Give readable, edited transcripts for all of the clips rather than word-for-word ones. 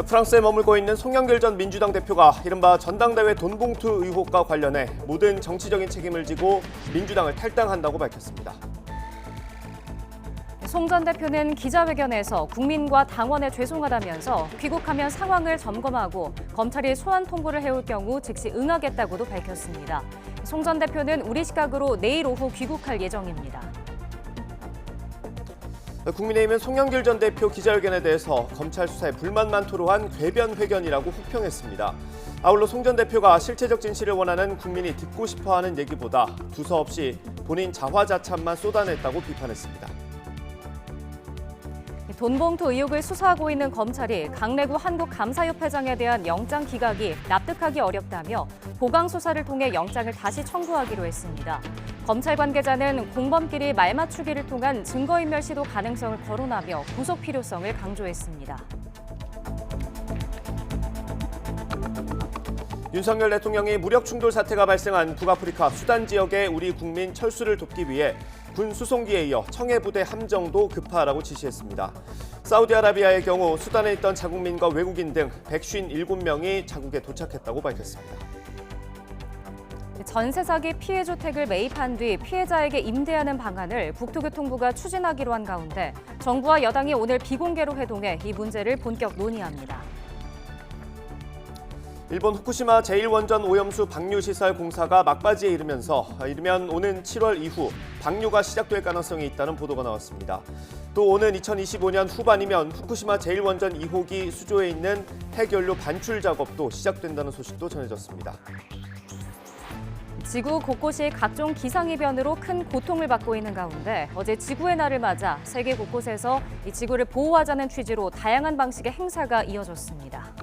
프랑스에 머물고 있는 송영길 전 민주당 대표가 이른바 전당대회 돈봉투 의혹과 관련해 모든 정치적인 책임을 지고 민주당을 탈당한다고 밝혔습니다. 송 전 대표는 기자회견에서 국민과 당원에 죄송하다면서 귀국하면 상황을 점검하고 검찰이 소환 통보를 해올 경우 즉시 응하겠다고도 밝혔습니다. 송 전 대표는 우리 시각으로 내일 오후 귀국할 예정입니다. 국민의힘은 송영길 전 대표 기자회견에 대해서 검찰 수사에 불만만 토로한 궤변 회견이라고 혹평했습니다. 아울러 송 전 대표가 실체적 진실을 원하는 국민이 듣고 싶어하는 얘기보다 두서없이 본인 자화자찬만 쏟아냈다고 비판했습니다. 돈봉투 의혹을 수사하고 있는 검찰이 강래구 한국감사협회장에 대한 영장 기각이 납득하기 어렵다며 보강 수사를 통해 영장을 다시 청구하기로 했습니다. 검찰 관계자는 공범끼리 말맞추기를 통한 증거인멸 시도 가능성을 거론하며 구속 필요성을 강조했습니다. 윤석열 대통령이 무력 충돌 사태가 발생한 북아프리카 수단 지역의 우리 국민 철수를 돕기 위해 군 수송기에 이어 청해부대 함정도 급파하라고 지시했습니다. 사우디아라비아의 경우 수단에 있던 자국민과 외국인 등 157명이 자국에 도착했다고 밝혔습니다. 전세 사기 피해 주택을 매입한 뒤 피해자에게 임대하는 방안을 국토교통부가 추진하기로 한 가운데 정부와 여당이 오늘 비공개로 회동해 이 문제를 본격 논의합니다. 일본 후쿠시마 제1원전 오염수 방류시설 공사가 막바지에 이르면서 이르면 오는 7월 이후 방류가 시작될 가능성이 있다는 보도가 나왔습니다. 또 오는 2025년 후반이면 후쿠시마 제1원전 2호기 수조에 있는 핵연료 반출 작업도 시작된다는 소식도 전해졌습니다. 지구 곳곳이 각종 기상이변으로 큰 고통을 받고 있는 가운데 어제 지구의 날을 맞아 세계 곳곳에서 이 지구를 보호하자는 취지로 다양한 방식의 행사가 이어졌습니다.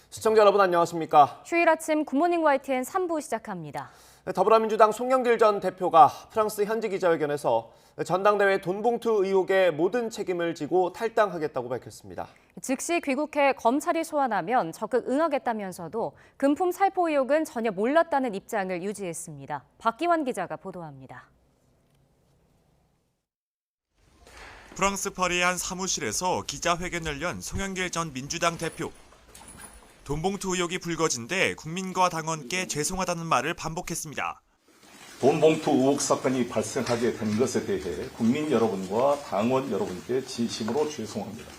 시청자 여러분 안녕하십니까? 휴일 아침 굿모닝 YTN 3부 시작합니다. 더불어민주당 송영길 전 대표가 프랑스 현지 기자회견에서 전당대회 돈봉투 의혹의 모든 책임을 지고 탈당하겠다고 밝혔습니다. 즉시 귀국해 검찰이 소환하면 적극 응하겠다면서도 금품 살포 의혹은 전혀 몰랐다는 입장을 유지했습니다. 박기환 기자가 보도합니다. 프랑스 파리의 한 사무실에서 기자회견을 연 송영길 전 민주당 대표. 돈봉투 의혹이 불거진 데 국민과 당원께 죄송하다는 말을 반복했습니다. 돈봉투 의혹 사건이 발생하게 된 것에 대해 국민 여러분과 당원 여러분께 진심으로 죄송합니다.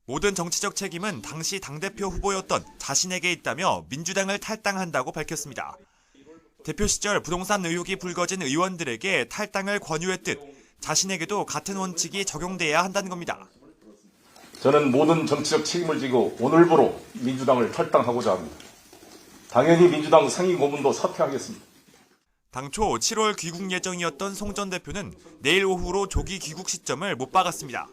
모든 정치적 책임은 당시 당대표 후보였던 자신에게 있다며 민주당을 탈당한다고 밝혔습니다. 대표 시절 부동산 의혹이 불거진 의원들에게 탈당을 권유했듯 자신에게도 같은 원칙이 적용돼야 한다는 겁니다. 저는 모든 정치적 책임을 지고 오늘부로 민주당을 탈당하고자 합니다. 당연히 민주당 상임고문도 사퇴하겠습니다. 당초 7월 귀국 예정이었던 송 전 대표는 내일 오후로 조기 귀국 시점을 못 박았습니다.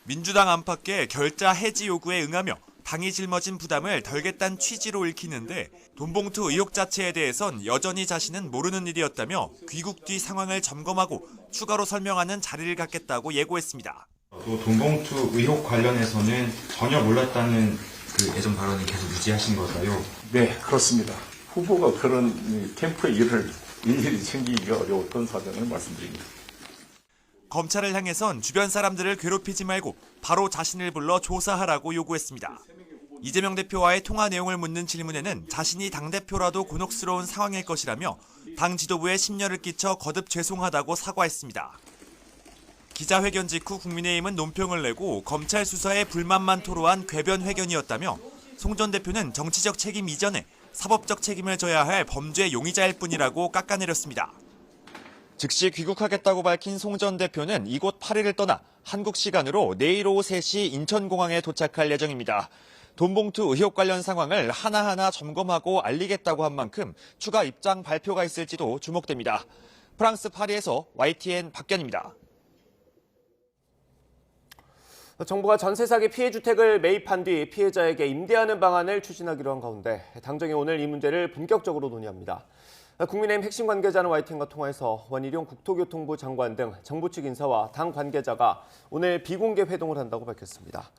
민주당 안팎의 결자 해지 요구에 응하며 당이 짊어진 부담을 덜겠다는 취지로 읽히는데 돈봉투 의혹 자체에 대해선 여전히 자신은 모르는 일이었다며 귀국 뒤 상황을 점검하고 추가로 설명하는 자리를 갖겠다고 예고했습니다. 또 돈봉투 의혹 관련해서는 전혀 몰랐다는 그 예전 발언을 계속 유지하신 걸까요? 네, 그렇습니다. 후보가 그런 캠프의 일을 일일이 챙기기가 어려웠던 사정을 말씀드립니다. 검찰을 향해선 주변 사람들을 괴롭히지 말고 바로 자신을 불러 조사하라고 요구했습니다. 이재명 대표와의 통화 내용을 묻는 질문에는 자신이 당대표라도 곤혹스러운 상황일 것이라며 당 지도부에 심려를 끼쳐 거듭 죄송하다고 사과했습니다. 기자회견 직후 국민의힘은 논평을 내고 검찰 수사에 불만만 토로한 궤변 회견이었다며 송 전 대표는 정치적 책임 이전에 사법적 책임을 져야 할 범죄 용의자일 뿐이라고 깎아내렸습니다. 즉시 귀국하겠다고 밝힌 송 전 대표는 이곳 파리를 떠나 한국 시간으로 내일 오후 3시 인천공항에 도착할 예정입니다. 돈봉투 의혹 관련 상황을 하나하나 점검하고 알리겠다고 한 만큼 추가 입장 발표가 있을지도 주목됩니다. 프랑스 파리에서 YTN 박견입니다. 정부가 전세 사기 피해 주택을 매입한 뒤 피해자에게 임대하는 방안을 추진하기로 한 가운데 당정이 오늘 이 문제를 본격적으로 논의합니다. 국민의힘 핵심 관계자는 YTN과 통화해서 원희룡 국토교통부 장관 등 정부 측 인사와 당 관계자가 오늘 비공개 회동을 한다고 밝혔습니다.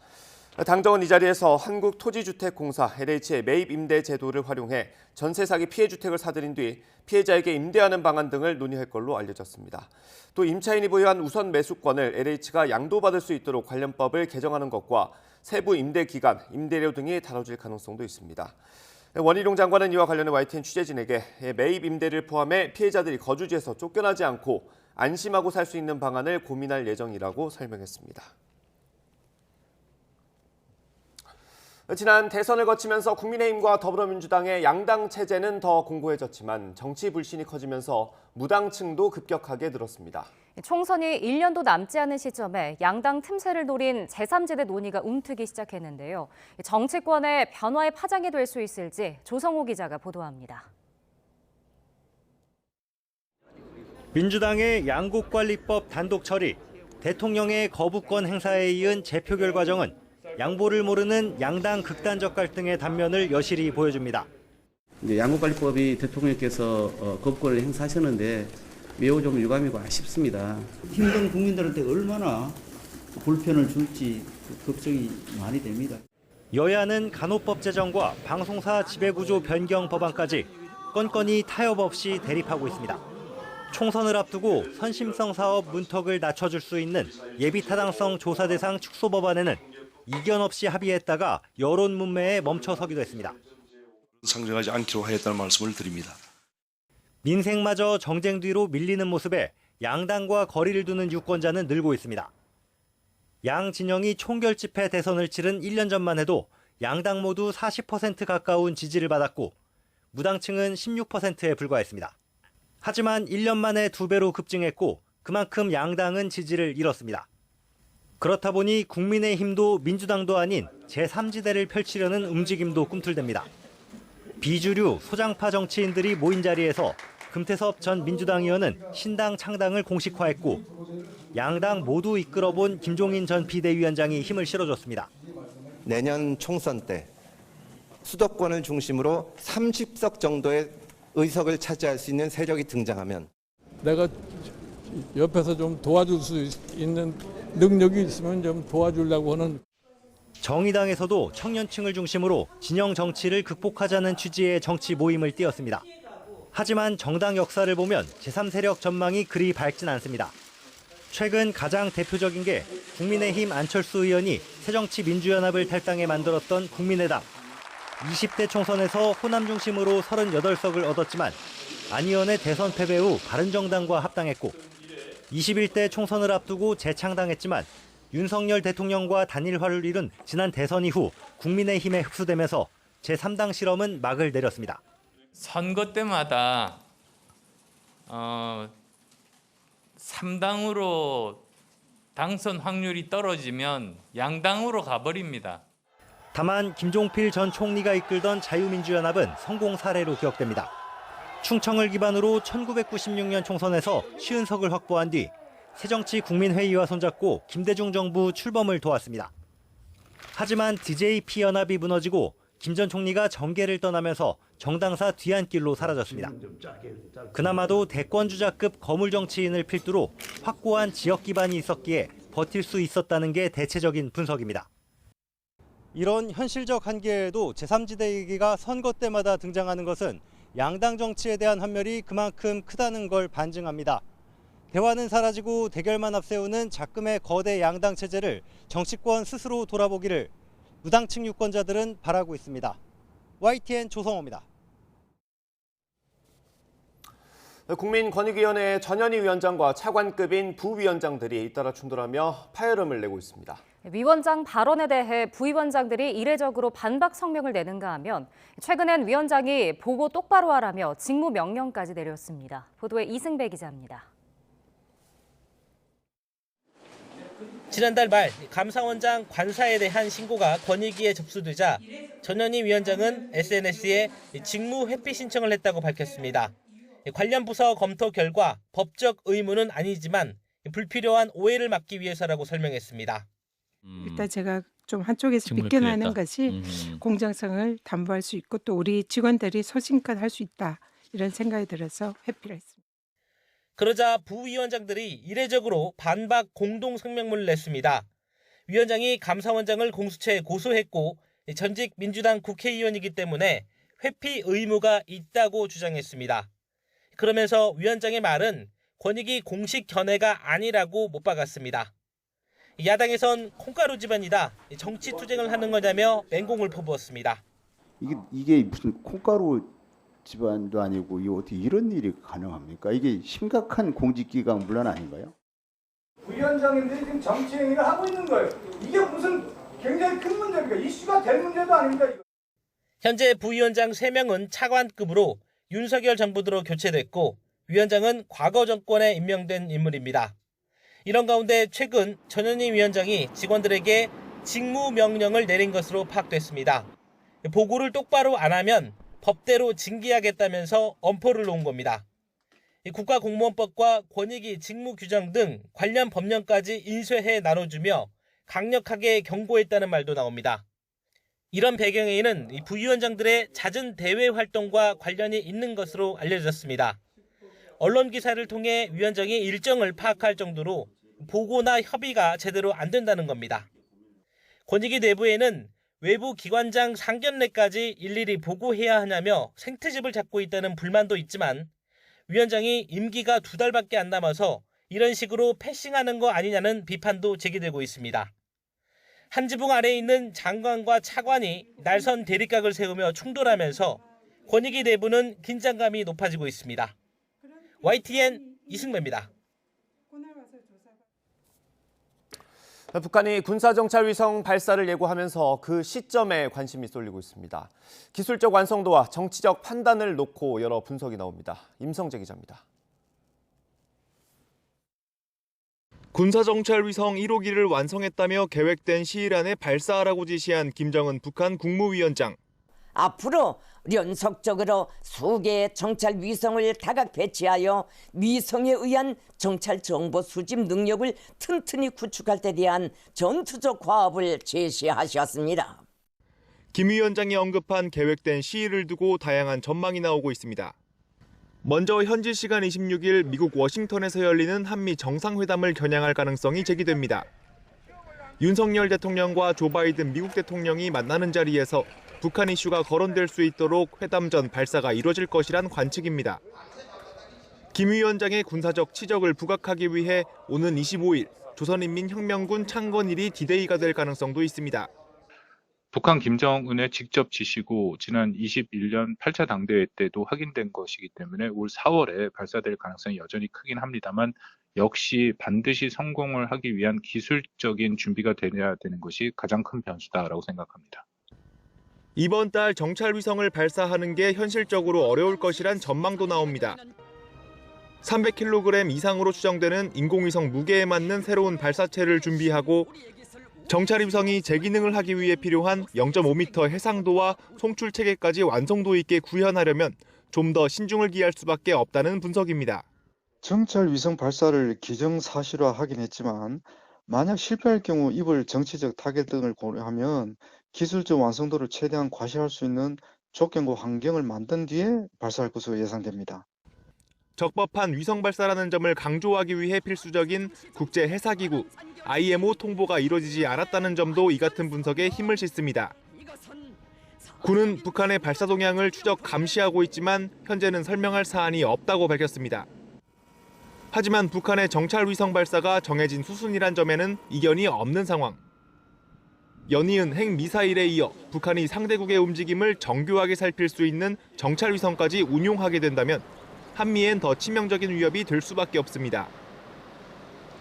당정은 이 자리에서 한국토지주택공사 LH의 매입 임대 제도를 활용해 전세 사기 피해 주택을 사들인 뒤 피해자에게 임대하는 방안 등을 논의할 걸로 알려졌습니다. 또 임차인이 보유한 우선 매수권을 LH가 양도받을 수 있도록 관련 법을 개정하는 것과 세부 임대 기간, 임대료 등이 다뤄질 가능성도 있습니다. 원희룡 장관은 이와 관련해 YTN 취재진에게 매입 임대를 포함해 피해자들이 거주지에서 쫓겨나지 않고 안심하고 살 수 있는 방안을 고민할 예정이라고 설명했습니다. 지난 대선을 거치면서 국민의힘과 더불어민주당의 양당 체제는 더 공고해졌지만 정치 불신이 커지면서 무당층도 급격하게 늘었습니다. 총선이 1년도 남지 않은 시점에 양당 틈새를 노린 제3지대 논의가 움트기 시작했는데요. 정치권의 변화의 파장이 될 수 있을지 조성호 기자가 보도합니다. 민주당의 양국관리법 단독 처리, 대통령의 거부권 행사에 이은 재표결 과정은 양보를 모르는 양당 극단적 갈등의 단면을 여실히 보여줍니다. 이제 양국관리법이 대통령께서 거부권을 행사하셨는데 매우 좀 유감이고 아쉽습니다. 힘든 국민들한테 얼마나 불편을 줄지 걱정이 많이 됩니다. 여야는 간호법 제정과 방송사 지배구조 변경 법안까지 건건이 타협 없이 대립하고 있습니다. 총선을 앞두고 선심성 사업 문턱을 낮춰줄 수 있는 예비타당성 조사 대상 축소 법안에는 이견 없이 합의했다가 여론 문매에 멈춰서기도 했습니다. 상정하지 않기로 하였다는 말씀을 드립니다. 민생마저 정쟁 뒤로 밀리는 모습에 양당과 거리를 두는 유권자는 늘고 있습니다. 양 진영이 총결 집회 대선을 치른 1년 전만 해도 양당 모두 40% 가까운 지지를 받았고 무당층은 16%에 불과했습니다. 하지만 1년 만에 2배로 급증했고 그만큼 양당은 지지를 잃었습니다. 그렇다 보니 국민의힘도 민주당도 아닌 제3지대를 펼치려는 움직임도 꿈틀댑니다. 비주류 소장파 정치인들이 모인 자리에서 금태섭 전 민주당 의원은 신당 창당을 공식화했고 양당 모두 이끌어본 김종인 전 비대위원장이 힘을 실어줬습니다. 내년 총선 때 수도권을 중심으로 30석 정도의 의석을 차지할 수 있는 세력이 등장하면 내가 옆에서 좀 도와줄 수 있는 능력이 있으면 좀 도와주려고 하는. 정의당에서도 청년층을 중심으로 진영 정치를 극복하자는 취지의 정치 모임을 띄웠습니다. 하지만 정당 역사를 보면 제3세력 전망이 그리 밝진 않습니다. 최근 가장 대표적인 게 국민의힘 안철수 의원이 새정치민주연합을 탈당해 만들었던 국민의당. 20대 총선에서 호남 중심으로 38석을 얻었지만 안 의원의 대선 패배 후 바른정당과 합당했고 21대 총선을 앞두고 재창당했지만 윤석열 대통령과 단일화를 이룬 지난 대선 이후 국민의힘에 흡수되면서 제3당 실험은 막을 내렸습니다. 선거 때마다 3당으로 당선 확률이 떨어지면 양당으로 가버립니다. 다만 김종필 전 총리가 이끌던 자유민주연합은 성공 사례로 기억됩니다. 충청을 기반으로 1996년 총선에서 50석을 확보한 뒤 새정치국민회의와 손잡고 김대중 정부 출범을 도왔습니다. 하지만 DJP 연합이 무너지고 김 전 총리가 정계를 떠나면서 정당사 뒤안길로 사라졌습니다. 그나마도 대권주자급 거물 정치인을 필두로 확고한 지역 기반이 있었기에 버틸 수 있었다는 게 대체적인 분석입니다. 이런 현실적 한계에도 제3지대 얘기가 선거 때마다 등장하는 것은 양당 정치에 대한 환멸이 그만큼 크다는 걸 반증합니다. 대화는 사라지고 대결만 앞세우는 작금의 거대 양당 체제를 정치권 스스로 돌아보기를 무당층 유권자들은 바라고 있습니다. YTN 조성호입니다. 국민권익위원회 전현희 위원장과 차관급인 부위원장들이 잇따라 충돌하며 파열음을 내고 있습니다. 위원장 발언에 대해 부위원장들이 이례적으로 반박 성명을 내는가 하면 최근엔 위원장이 보고 똑바로 하라며 직무 명령까지 내렸습니다. 보도에 이승배 기자입니다. 지난달 말 감사원장 관사에 대한 신고가 권익위에 접수되자 전현희 위원장은 SNS에 직무 회피 신청을 했다고 밝혔습니다. 관련 부서 검토 결과 법적 의무는 아니지만 불필요한 오해를 막기 위해서라고 설명했습니다. 일단 제가 좀 한쪽에서 비껴나는 것이 공정성을 담보할 수 있고 또 우리 직원들이 소신껏 할 수 있다 이런 생각이 들어서 회피를 했습니다. 그러자 부위원장들이 이례적으로 반박 공동 성명문을 냈습니다. 위원장이 감사원장을 공수처에 고소했고 전직 민주당 국회의원이기 때문에 회피 의무가 있다고 주장했습니다. 그러면서 위원장의 말은 권익위 공식 견해가 아니라고 못 박았습니다. 야당에선 콩가루 집안이다, 정치 투쟁을 하는 거냐며 맹공을 퍼부었습니다. 이게 무슨 콩가루 집안도 아니고 이게 어떻게 이런 일이 가능합니까? 이게 심각한 공직기강 문란 아닌가요? 위원장인데 지금 정치 행위를 하고 있는 거예요. 이게 무슨 굉장히 큰 문제입니까? 이슈가 될 문제도 아닙니다. 이거. 현재 부위원장 3명은 차관급으로 윤석열 정부 들어 교체됐고 위원장은 과거 정권에 임명된 인물입니다. 이런 가운데 최근 전현희 위원장이 직원들에게 직무명령을 내린 것으로 파악됐습니다. 보고를 똑바로 안 하면 법대로 징계하겠다면서 엄포를 놓은 겁니다. 국가공무원법과 권익위 직무규정 등 관련 법령까지 인쇄해 나눠주며 강력하게 경고했다는 말도 나옵니다. 이런 배경에는 부위원장들의 잦은 대외 활동과 관련이 있는 것으로 알려졌습니다. 언론 기사를 통해 위원장이 일정을 파악할 정도로 보고나 협의가 제대로 안 된다는 겁니다. 권익위 내부에는 외부 기관장 상견례까지 일일이 보고해야 하냐며 생트집을 잡고 있다는 불만도 있지만 위원장이 임기가 2달밖에 안 남아서 이런 식으로 패싱하는 거 아니냐는 비판도 제기되고 있습니다. 한 지붕 아래에 있는 장관과 차관이 날선 대립각을 세우며 충돌하면서 권익위 내부는 긴장감이 높아지고 있습니다. YTN 이승배입니다. 북한이 군사정찰 위성 발사를 예고하면서 그 시점에 관심이 쏠리고 있습니다. 기술적 완성도와 정치적 판단을 놓고 여러 분석이 나옵니다. 임성재 기자입니다. 군사정찰 위성 1호기를 완성했다며 계획된 시일 안에 발사하라고 지시한 김정은 북한 국무위원장. 앞으로 연속적으로 수개의 정찰 위성을 다각 배치하여 위성에 의한 정찰 정보 수집 능력을 튼튼히 구축할 데 대한 전투적 과업을 제시하셨습니다. 김 위원장이 언급한 계획된 시일을 두고 다양한 전망이 나오고 있습니다. 먼저 현지 시간 26일 미국 워싱턴에서 열리는 한미 정상회담을 겨냥할 가능성이 제기됩니다. 윤석열 대통령과 조 바이든 미국 대통령이 만나는 자리에서 북한 이슈가 거론될 수 있도록 회담 전 발사가 이뤄질 것이란 관측입니다. 김 위원장의 군사적 치적을 부각하기 위해 오는 25일 조선인민혁명군 창건일이 디데이가 될 가능성도 있습니다. 북한 김정은의 직접 지시고 지난 21년 8차 당대회 때도 확인된 것이기 때문에 올 4월에 발사될 가능성이 여전히 크긴 합니다만 역시 반드시 성공을 하기 위한 기술적인 준비가 돼야 되는 것이 가장 큰 변수다라고 생각합니다. 이번 달 정찰 위성을 발사하는 게 현실적으로 어려울 것이란 전망도 나옵니다. 300kg 이상으로 추정되는 인공위성 무게에 맞는 새로운 발사체를 준비하고 정찰 위성이 제 기능을 하기 위해 필요한 0.5m 해상도와 송출 체계까지 완성도 있게 구현하려면 좀 더 신중을 기할 수밖에 없다는 분석입니다. 정찰 위성 발사를 기정사실화하긴 했지만 만약 실패할 경우 입을 정치적 타겟 등을 고려하면 기술적 완성도를 최대한 과시할 수 있는 조건과 환경을 만든 뒤에 발사할 것으로 예상됩니다. 적법한 위성 발사라는 점을 강조하기 위해 필수적인 국제해사기구 IMO 통보가 이뤄지지 않았다는 점도 이 같은 분석에 힘을 싣습니다. 군은 북한의 발사 동향을 추적 감시하고 있지만 현재는 설명할 사안이 없다고 밝혔습니다. 하지만 북한의 정찰 위성 발사가 정해진 수순이란 점에는 이견이 없는 상황. 연이은 핵미사일에 이어 북한이 상대국의 움직임을 정교하게 살필 수 있는 정찰 위성까지 운용하게 된다면 한미엔 더 치명적인 위협이 될 수밖에 없습니다.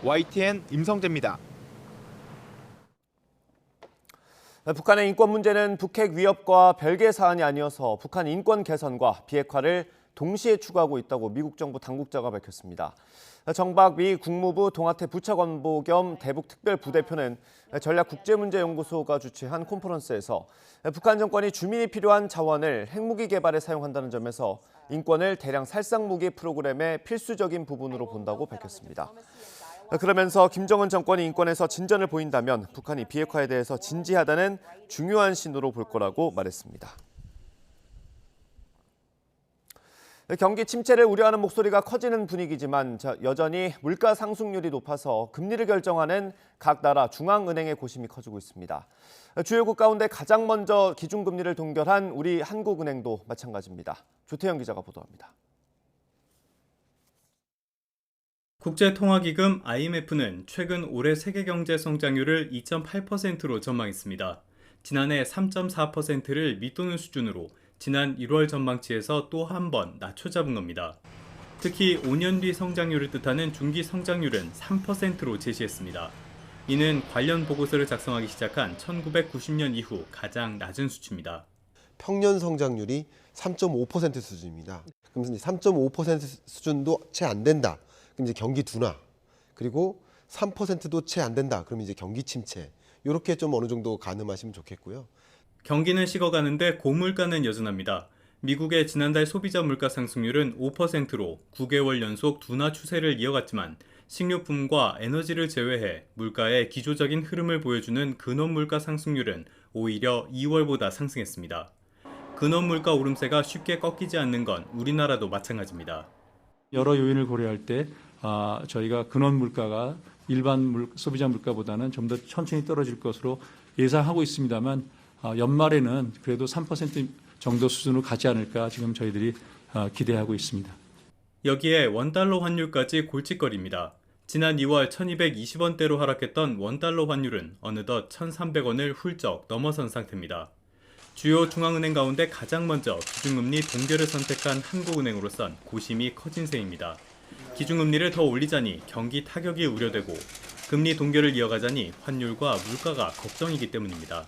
YTN 임성재입니다. 북한의 인권 문제는 북핵 위협과 별개 사안이 아니어서 북한 인권 개선과 비핵화를 동시에 추구하고 있다고 미국 정부 당국자가 밝혔습니다. 정박 미 국무부 동아태 부차관보 겸 대북특별부대표는 전략국제문제연구소가 주최한 컨퍼런스에서 북한 정권이 주민이 필요한 자원을 핵무기 개발에 사용한다는 점에서 인권을 대량 살상무기 프로그램의 필수적인 부분으로 본다고 밝혔습니다. 그러면서 김정은 정권이 인권에서 진전을 보인다면 북한이 비핵화에 대해서 진지하다는 중요한 신호로 볼 거라고 말했습니다. 경기 침체를 우려하는 목소리가 커지는 분위기지만 여전히 물가 상승률이 높아서 금리를 결정하는 각 나라 중앙은행의 고심이 커지고 있습니다. 주요국 가운데 가장 먼저 기준금리를 동결한 우리 한국은행도 마찬가지입니다. 조태영 기자가 보도합니다. 국제통화기금 IMF는 최근 올해 세계 경제 성장률을 2.8%로 전망했습니다. 지난해 3.4%를 밑도는 수준으로 지난 1월 전망치에서 또 한 번 낮춰 잡은 겁니다. 특히 5년 뒤 성장률을 뜻하는 중기 성장률은 3%로 제시했습니다. 이는 관련 보고서를 작성하기 시작한 1990년 이후 가장 낮은 수치입니다. 평년 성장률이 3.5% 수준입니다. 그럼 이제 3.5% 수준도 채 안 된다. 그럼 이제 경기 둔화. 그리고 3%도 채 안 된다. 그럼 이제 경기 침체. 이렇게 좀 어느 정도 가늠하시면 좋겠고요. 경기는 식어가는데 고물가는 여전합니다. 미국의 지난달 소비자 물가 상승률은 5%로 9개월 연속 둔화 추세를 이어갔지만 식료품과 에너지를 제외해 물가의 기조적인 흐름을 보여주는 근원 물가 상승률은 오히려 2월보다 상승했습니다. 근원 물가 오름세가 쉽게 꺾이지 않는 건 우리나라도 마찬가지입니다. 여러 요인을 고려할 때 저희가 근원 물가가 일반 소비자 물가보다는 좀 더 천천히 떨어질 것으로 예상하고 있습니다만 연말에는 그래도 3% 정도 수준으로 가지 않을까 지금 저희들이 기대하고 있습니다. 여기에 원달러 환율까지 골칫거리입니다. 지난 2월 1220원대로 하락했던 원달러 환율은 어느덧 1300원을 훌쩍 넘어선 상태입니다. 주요 중앙은행 가운데 가장 먼저 기준금리 동결을 선택한 한국은행으로선 고심이 커진 셈입니다. 기준금리를 더 올리자니 경기 타격이 우려되고 금리 동결을 이어가자니 환율과 물가가 걱정이기 때문입니다.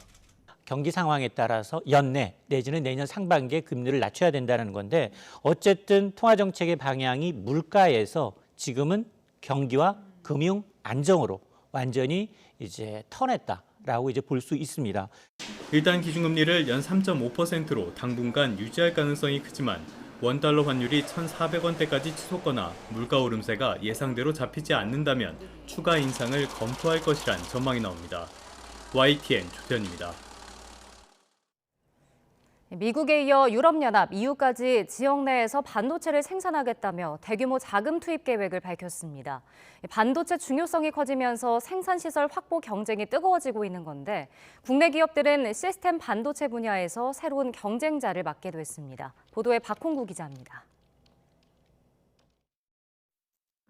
경기 상황에 따라서 연내 내지는 내년 상반기에 금리를 낮춰야 된다는 건데 어쨌든 통화정책의 방향이 물가에서 지금은 경기와 금융 안정으로 완전히 이제 턴했다라고 이제 볼 수 있습니다. 일단 기준금리를 연 3.5%로 당분간 유지할 가능성이 크지만 원달러 환율이 1,400원대까지 치솟거나 물가 오름세가 예상대로 잡히지 않는다면 추가 인상을 검토할 것이란 전망이 나옵니다. YTN 조태현입니다. 미국에 이어 유럽연합, EU까지 지역 내에서 반도체를 생산하겠다며 대규모 자금 투입 계획을 밝혔습니다. 반도체 중요성이 커지면서 생산시설 확보 경쟁이 뜨거워지고 있는 건데 국내 기업들은 시스템 반도체 분야에서 새로운 경쟁자를 맡게 됐습니다. 보도에 박홍구 기자입니다.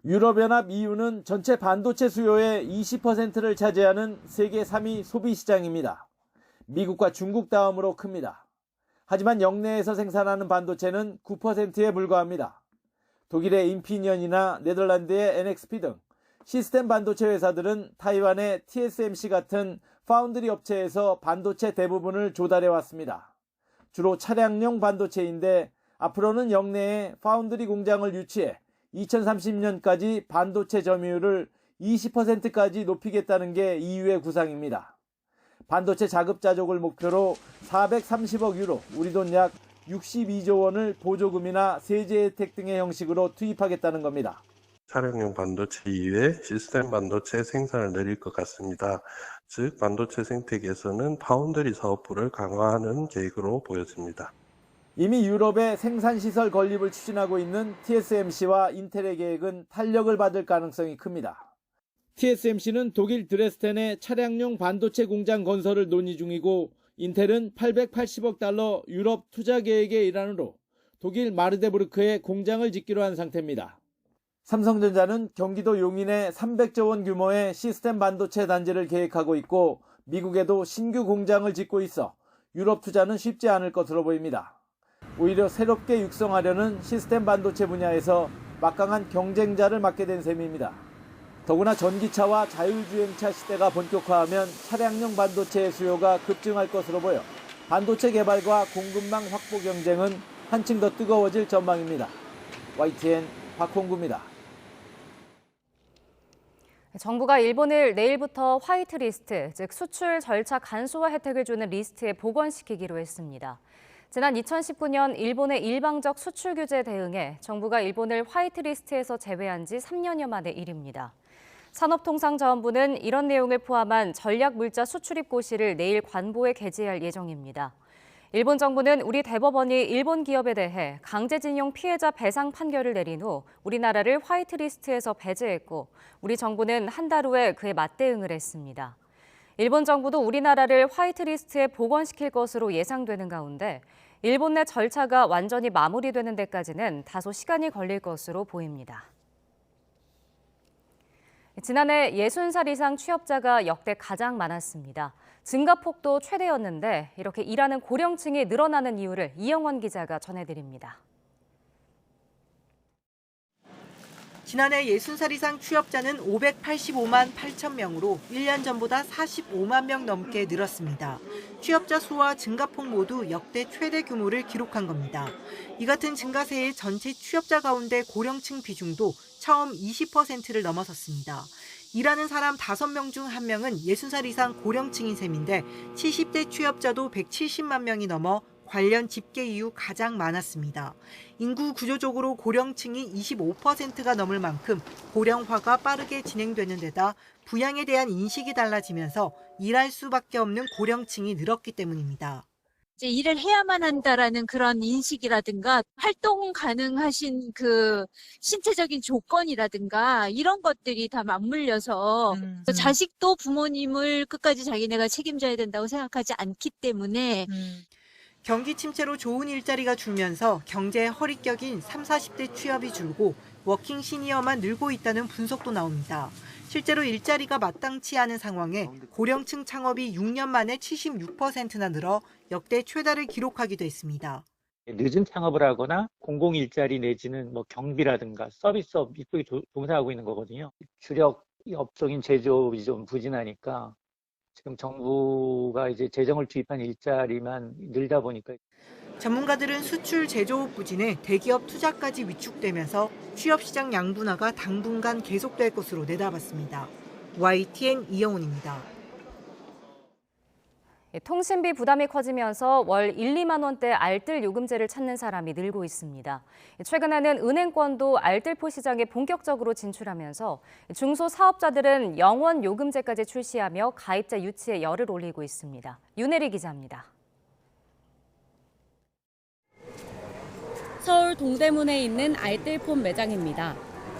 유럽연합 EU는 전체 반도체 수요의 20%를 차지하는 세계 3위 소비시장입니다. 미국과 중국 다음으로 큽니다. 하지만 영내에서 생산하는 반도체는 9%에 불과합니다. 독일의 인피니언이나 네덜란드의 NXP 등 시스템 반도체 회사들은 타이완의 TSMC 같은 파운드리 업체에서 반도체 대부분을 조달해왔습니다. 주로 차량용 반도체인데 앞으로는 영내에 파운드리 공장을 유치해 2030년까지 반도체 점유율을 20%까지 높이겠다는 게 EU의 구상입니다. 반도체 자급자족을 목표로 430억 유로, 우리 돈 약 62조 원을 보조금이나 세제 혜택 등의 형식으로 투입하겠다는 겁니다. 차량용 반도체 이외에 시스템 반도체 생산을 늘릴 것 같습니다. 즉 반도체 생태계에서는 파운드리 사업부를 강화하는 계획으로 보여집니다. 이미 유럽의 생산시설 건립을 추진하고 있는 TSMC와 인텔의 계획은 탄력을 받을 가능성이 큽니다. TSMC는 독일 드레스덴의 차량용 반도체 공장 건설을 논의 중이고 인텔은 880억 달러 유럽 투자 계획의 일환으로 독일 마르데부르크에 공장을 짓기로 한 상태입니다. 삼성전자는 경기도 용인에 300조 원 규모의 시스템 반도체 단지를 계획하고 있고 미국에도 신규 공장을 짓고 있어 유럽 투자는 쉽지 않을 것으로 보입니다. 오히려 새롭게 육성하려는 시스템 반도체 분야에서 막강한 경쟁자를 맡게 된 셈입니다. 더구나 전기차와 자율주행차 시대가 본격화하면 차량용 반도체의 수요가 급증할 것으로 보여 반도체 개발과 공급망 확보 경쟁은 한층 더 뜨거워질 전망입니다. YTN 박홍구입니다. 정부가 일본을 내일부터 화이트리스트, 즉 수출 절차 간소화 혜택을 주는 리스트에 복원시키기로 했습니다. 지난 2019년 일본의 일방적 수출 규제에 대응해 정부가 일본을 화이트리스트에서 제외한 지 3년여 만의 일입니다. 산업통상자원부는 이런 내용을 포함한 전략물자 수출입 고시를 내일 관보에 게재할 예정입니다. 일본 정부는 우리 대법원이 일본 기업에 대해 강제징용 피해자 배상 판결을 내린 후 우리나라를 화이트리스트에서 배제했고 우리 정부는 한 달 후에 그에 맞대응을 했습니다. 일본 정부도 우리나라를 화이트리스트에 복원시킬 것으로 예상되는 가운데 일본 내 절차가 완전히 마무리되는 데까지는 다소 시간이 걸릴 것으로 보입니다. 지난해 60살 이상 취업자가 역대 가장 많았습니다. 증가폭도 최대였는데 이렇게 일하는 고령층이 늘어나는 이유를 이영원 기자가 전해드립니다. 지난해 60살 이상 취업자는 585만 8천 명으로 1년 전보다 45만 명 넘게 늘었습니다. 취업자 수와 증가폭 모두 역대 최대 규모를 기록한 겁니다. 이 같은 증가세의 전체 취업자 가운데 고령층 비중도 처음 20%를 넘어섰습니다. 일하는 사람 5명 중 1명은 60살 이상 고령층인 셈인데 70대 취업자도 170만 명이 넘어 관련 집계 이후 가장 많았습니다. 인구 구조적으로 고령층이 25%가 넘을 만큼 고령화가 빠르게 진행되는 데다 부양에 대한 인식이 달라지면서 일할 수밖에 없는 고령층이 늘었기 때문입니다. 이제 일을 해야만 한다라는 그런 인식이라든가 활동 가능하신 그 신체적인 조건이라든가 이런 것들이 다 맞물려서 자식도 부모님을 끝까지 자기네가 책임져야 된다고 생각하지 않기 때문에 경기 침체로 좋은 일자리가 줄면서 경제의 허리격인 30, 40대 취업이 줄고 워킹 시니어만 늘고 있다는 분석도 나옵니다. 실제로 일자리가 마땅치 않은 상황에 고령층 창업이 6년 만에 76%나 늘어 역대 최다를 기록하기도 했습니다. 늦은 창업을 하거나 공공 일자리 내지는 뭐 경비라든가 서비스업 이쪽에 종사하고 있는 거거든요. 주력 업종인 제조업이 좀 부진하니까 지금 정부가 이제 재정을 투입한 일자리만 늘다 보니까 전문가들은 수출 제조업 부진에 대기업 투자까지 위축되면서 취업시장 양분화가 당분간 계속될 것으로 내다봤습니다. YTN 이영훈입니다. 통신비 부담이 커지면서 월 1, 2만 원대 알뜰 요금제를 찾는 사람이 늘고 있습니다. 최근에는 은행권도 알뜰포 시장에 본격적으로 진출하면서 중소사업자들은 영원 요금제까지 출시하며 가입자 유치에 열을 올리고 있습니다. 윤혜리 기자입니다. 서울 동대문에 있는 알뜰폰 매장입니다.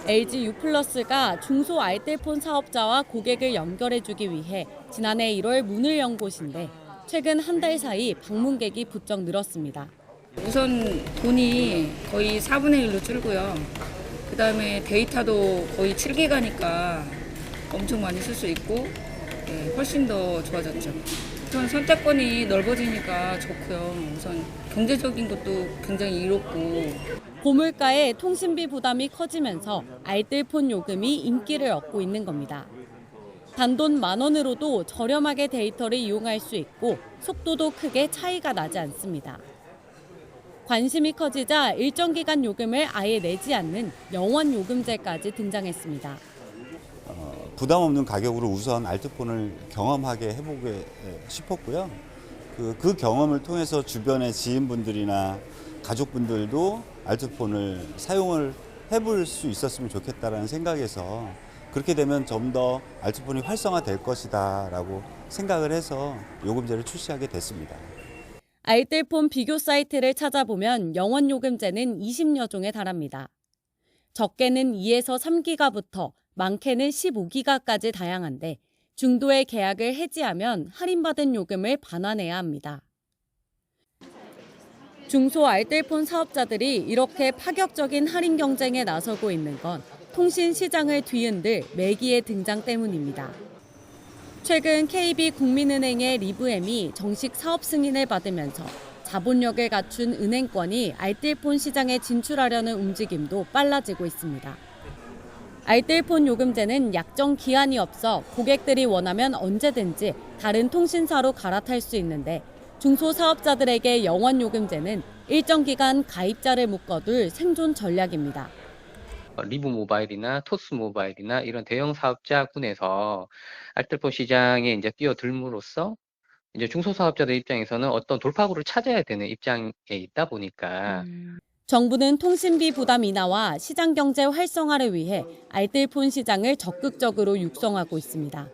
LG U+가 중소 알뜰폰 사업자와 고객을 연결해주기 위해 지난해 1월 문을 연 곳인데 최근 한 달 사이 방문객이 부쩍 늘었습니다. 우선 돈이 거의 4분의 1로 줄고요. 그다음에 데이터도 거의 7기가니까 엄청 많이 쓸 수 있고 훨씬 더 좋아졌죠. 우선 선택권이 넓어지니까 좋고요. 우선 경제적인 것도 굉장히 이롭고. 고물가에 통신비 부담이 커지면서 알뜰폰 요금이 인기를 얻고 있는 겁니다. 단돈 10,000원으로도 저렴하게 데이터를 이용할 수 있고 속도도 크게 차이가 나지 않습니다. 관심이 커지자 일정 기간 요금을 아예 내지 않는 영원 요금제까지 등장했습니다. 부담 없는 가격으로 우선 알뜰폰을 경험하게 해보고 싶었고요. 그 경험을 통해서 주변의 지인분들이나 가족분들도 알뜰폰을 사용을 해볼 수 있었으면 좋겠다라는 생각에서 그렇게 되면 좀 더 알뜰폰이 활성화될 것이다라고 생각을 해서 요금제를 출시하게 됐습니다. 알뜰폰 비교 사이트를 찾아보면 영원 요금제는 20여 종에 달합니다. 적게는 2에서 3기가부터 많게는 15기가까지 다양한데 중도의 계약을 해지하면 할인받은 요금을 반환해야 합니다. 중소 알뜰폰 사업자들이 이렇게 파격적인 할인 경쟁에 나서고 있는 건 통신 시장을 뒤흔들 매기의 등장 때문입니다. 최근 KB 국민은행의 리브엠이 정식 사업 승인을 받으면서 자본력을 갖춘 은행권이 알뜰폰 시장에 진출하려는 움직임도 빨라지고 있습니다. 알뜰폰 요금제는 약정 기한이 없어 고객들이 원하면 언제든지 다른 통신사로 갈아탈 수 있는데 중소사업자들에게 영원 요금제는 일정 기간 가입자를 묶어둘 생존 전략입니다. 리브 모바일이나 토스 모바일이나 이런 대형 사업자군에서 알뜰폰 시장에 이제 뛰어들므로써 이제 중소사업자들 입장에서는 어떤 돌파구를 찾아야 되는 입장에 있다 보니까 정부는 통신비 부담 인하와 시장 경제 활성화를 위해 알뜰폰 시장을 적극적으로 육성하고 있습니다.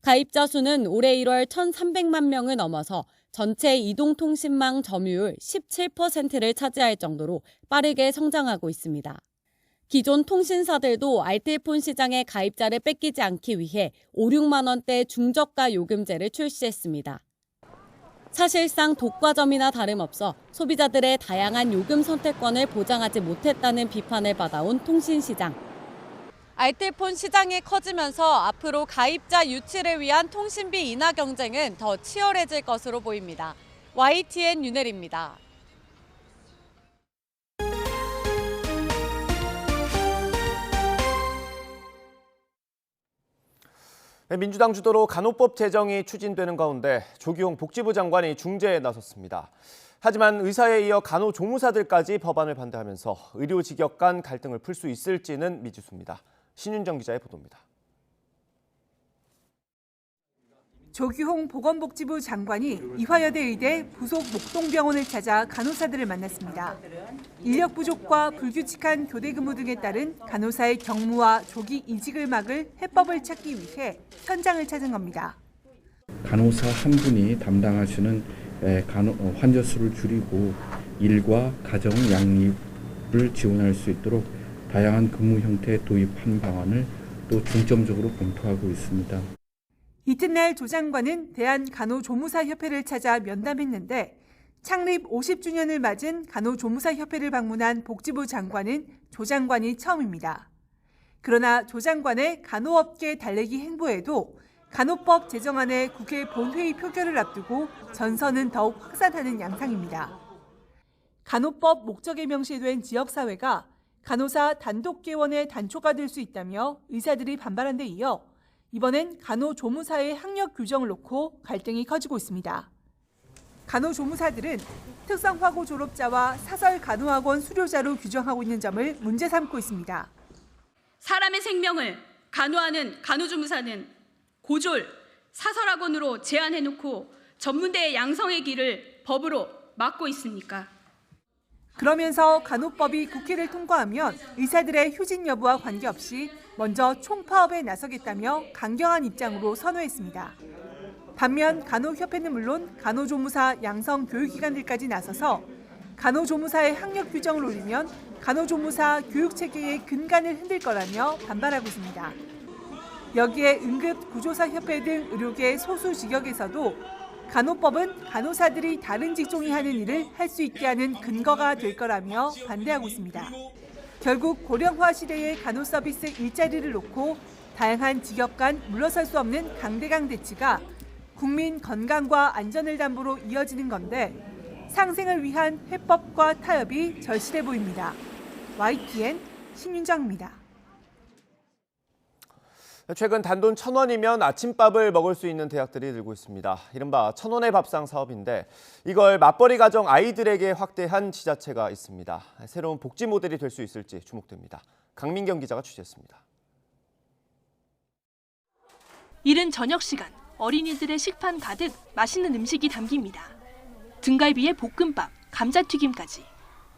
가입자 수는 올해 1월 1,300만 명을 넘어서 전체 이동통신망 점유율 17%를 차지할 정도로 빠르게 성장하고 있습니다. 기존 통신사들도 알뜰폰 시장의 가입자를 뺏기지 않기 위해 5, 6만 원대 중저가 요금제를 출시했습니다. 사실상 독과점이나 다름없어 소비자들의 다양한 요금 선택권을 보장하지 못했다는 비판을 받아온 통신시장. 알뜰폰 시장이 커지면서 앞으로 가입자 유치를 위한 통신비 인하 경쟁은 더 치열해질 것으로 보입니다. YTN 윤혜리입니다. 민주당 주도로 간호법 제정이 추진되는 가운데 조기홍 복지부 장관이 중재에 나섰습니다. 하지만 의사에 이어 간호조무사들까지 법안을 반대하면서 의료직역 간 갈등을 풀 수 있을지는 미지수입니다. 신윤정 기자의 보도입니다. 조규홍 보건복지부 장관이 이화여대 의대 부속 목동병원을 찾아 간호사들을 만났습니다. 인력 부족과 불규칙한 교대 근무 등에 따른 간호사의 경무와 조기 이직을 막을 해법을 찾기 위해 현장을 찾은 겁니다. 간호사 한 분이 담당하시는 환자 수를 줄이고 일과 가정 양립을 지원할 수 있도록 다양한 근무 형태 도입한 방안을 또 중점적으로 검토하고 있습니다. 이튿날 조 장관은 대한간호조무사협회를 찾아 면담했는데 창립 50주년을 맞은 간호조무사협회를 방문한 복지부 장관은 조 장관이 처음입니다. 그러나 조 장관의 간호업계 달래기 행보에도 간호법 제정안의 국회 본회의 표결을 앞두고 전선은 더욱 확산하는 양상입니다. 간호법 목적에 명시된 지역사회가 간호사 단독개원의 단초가 될 수 있다며 의사들이 반발한 데 이어 이번엔 간호조무사의 학력 규정을 놓고 갈등이 커지고 있습니다. 간호조무사들은 특성화고 졸업자와 사설 간호학원 수료자로 규정하고 있는 점을 문제 삼고 있습니다. 사람의 생명을 간호하는 간호조무사는 고졸, 사설학원으로 제한해놓고 전문대의 양성의 길을 법으로 막고 있습니까? 그러면서 간호법이 국회를 통과하면 의사들의 휴직 여부와 관계없이 먼저 총파업에 나서겠다며 강경한 입장으로 선호했습니다. 반면 간호협회는 물론 간호조무사 양성 교육기관들까지 나서서 간호조무사의 학력 규정을 올리면 간호조무사 교육체계의 근간을 흔들 거라며 반발하고 있습니다. 여기에 응급구조사협회 등 의료계 소수 직역에서도 간호법은 간호사들이 다른 직종이 하는 일을 할 수 있게 하는 근거가 될 거라며 반대하고 있습니다. 결국 고령화 시대의 간호서비스 일자리를 놓고 다양한 직역 간 물러설 수 없는 강대강 대치가 국민 건강과 안전을 담보로 이어지는 건데 상생을 위한 해법과 타협이 절실해 보입니다. YTN 신윤정입니다. 최근 단돈 1,000원이면 아침밥을 먹을 수 있는 대학들이 늘고 있습니다. 이른바 1,000원의 밥상 사업인데 이걸 맞벌이 가정 아이들에게 확대한 지자체가 있습니다. 새로운 복지 모델이 될 수 있을지 주목됩니다. 강민경 기자가 취재했습니다. 이른 저녁 시간, 어린이들의 식판 가득 맛있는 음식이 담깁니다. 등갈비에 볶음밥, 감자튀김까지.